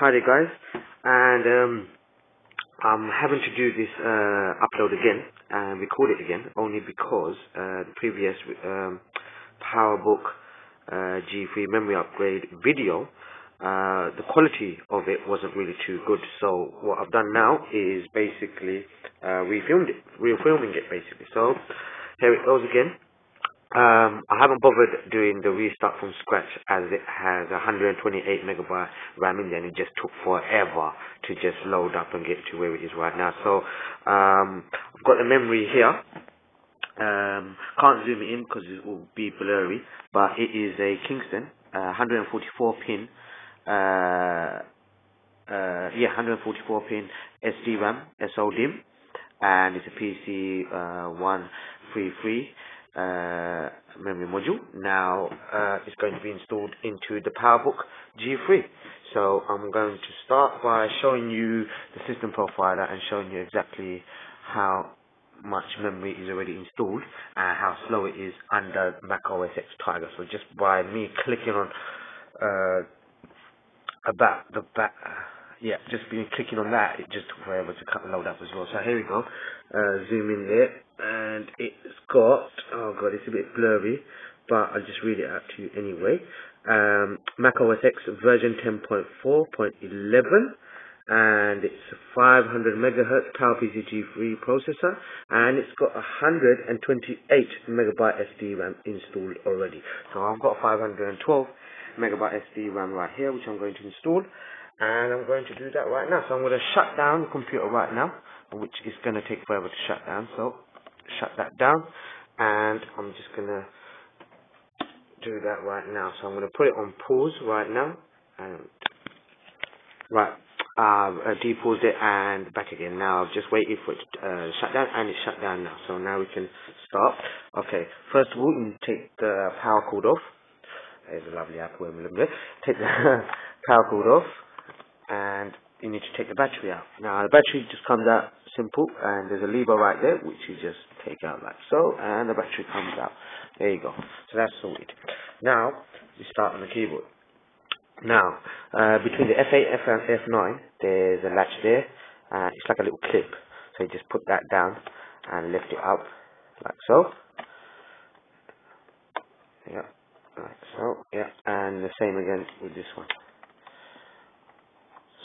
Hi there guys, and I'm having to do this upload again and record it again only because the previous PowerBook G3 memory upgrade video, the quality of it wasn't really too good. So what I've done now is basically refilming it basically. So here it goes again. I haven't bothered doing the restart from scratch as it has 128 megabyte RAM in there, and it just took forever to just load up and get to where it is right now. So I've got the memory here. Can't zoom it in because it will be blurry, but it is a Kingston 144 pin 144 pin SD-RAM SODIMM, and it's a PC 133 memory module. Now it's going to be installed into the PowerBook G3. So I'm going to start by showing you the system profiler and showing you exactly how much memory is already installed and how slow it is under Mac OS X Tiger. So just by me clicking on just being clicking on that, it just took forever to load up as well. So here we go. Zoom in there, and it's got, oh god, it's a bit blurry, but I'll just read it out to you anyway. Mac OS X version 10.4.11, and it's a 500 megahertz PowerPC G3 processor, and it's got 128 megabyte SD-RAM installed already. So I've got 512 megabyte SD-RAM right here, which I'm going to install. And I'm going to do that right now. So I'm going to shut down the computer right now, which is going to take forever to shut down. So shut that down, and I'm just going to do that right now. So I'm going to put it on pause right now, and depaused it and back again. Now I've just waited for it to shut down, and it's shut down now. So now we can start. Okay, first of all, you take the power cord off. There's a lovely apple emblem there. Take the power cord off, and you need to take the battery out. Now the battery just comes out simple, and there's a lever right there which you just take out like so, and the battery comes out. There you go. So that's sorted. Now you start on the keyboard. Now between the F8 and F9 there's a latch there. It's like a little clip, so you just put that down and lift it up like so. Yeah, like so. Yeah, and the same again with this one.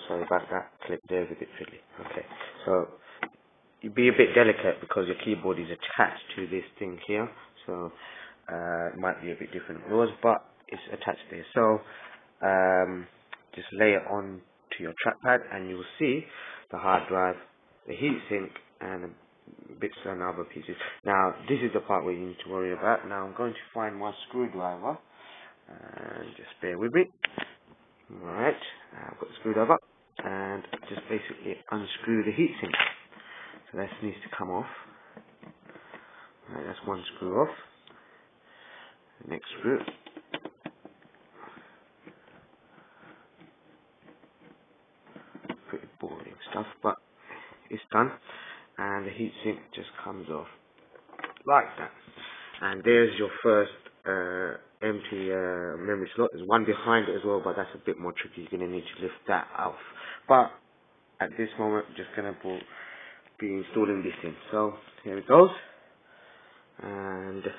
Sorry about that, clip there is a bit fiddly. Okay, so you be a bit delicate because your keyboard is attached to this thing here, so it might be a bit different than yours, but it's attached there. So just lay it on to your trackpad, and you'll see the hard drive, the heatsink, and bits and other pieces. Now this is the part where you need to worry about. Now I'm going to find my screwdriver, and just bear with me. Alright, I've got the screwdriver, and just basically unscrew the heatsink. So that needs to come off. Alright, that's one screw off. The next screw. Pretty boring stuff, but it's done. And the heatsink just comes off like that. And there's your first empty memory slot. There's one behind it as well, but that's a bit more tricky. You're going to need to lift that off. But at this moment, I'm just going to be installing this in. So here it goes, and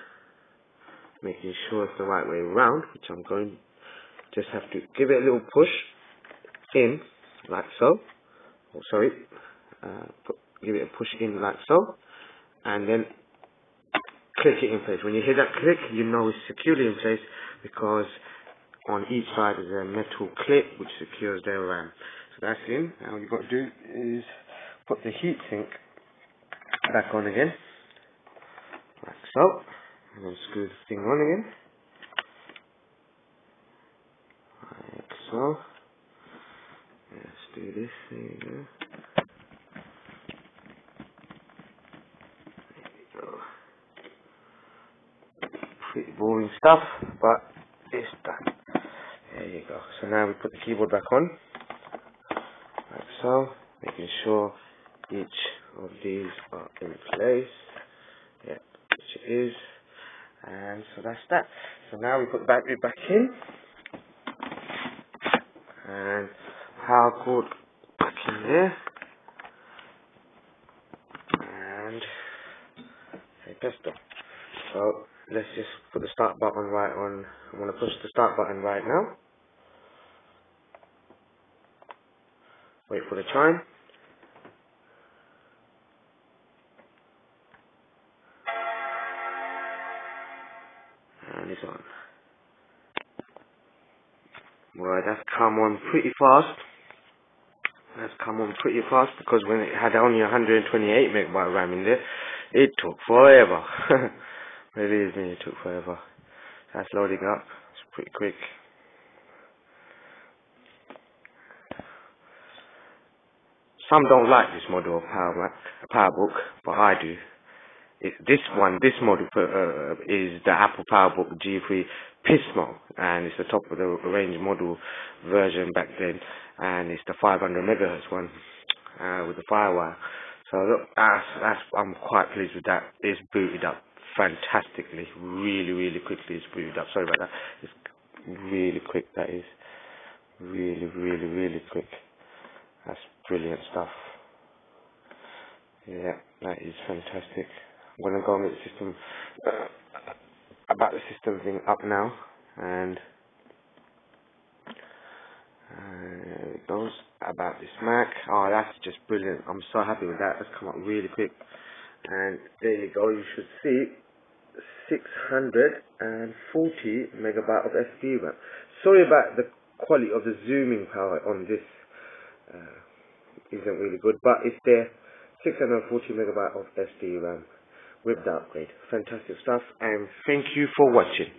making sure it's the right way around, which I'm going to just have to give it a little push in like so. Oh, sorry, give it a push in like so, and then click it in place. When you hear that click, you know it's securely in place, because on each side is a metal clip which secures their RAM. So that's in. Now what you've got to do is put the heatsink back on again, like so, and then screw the thing on again, like so. Let's do this. There you go. Pretty boring stuff, but it's done. There you go. So now we put the keyboard back on, like so, making sure each of these are in place. Yeah, which it is. And so that's that. So now we put the battery back in, and power cord back in there, and a pesto. So let's just put the start button right on. I'm going to push the start button right now. Wait for the chime. And it's on. Right, that's come on pretty fast. That's come on pretty fast because when it had only 128 megabyte RAM in there, it took forever. Believe me, it took forever. That's loading up. It's pretty quick. Some don't like this model of PowerBook, but I do. This model is the Apple PowerBook G3 Pismo, and it's the top of the range model version back then, and it's the 500 megahertz one with the FireWire. So look, I'm quite pleased with that. It's booted up fantastically, really quickly. It's booted up. Sorry about that. It's really quick. That is really quick. That's brilliant stuff. Yeah, that is fantastic. I'm going to go and get the system, about the system thing up now, and it goes about this Mac. Oh, that's just brilliant. I'm so happy with that. That's come up really quick. And there you go, you should see 640 megabyte of SD RAM. Sorry about the quality of the zooming power on this. Isn't really good, but it's there. 640 megabyte of SD RAM with the upgrade. Fantastic stuff, and thank you for watching.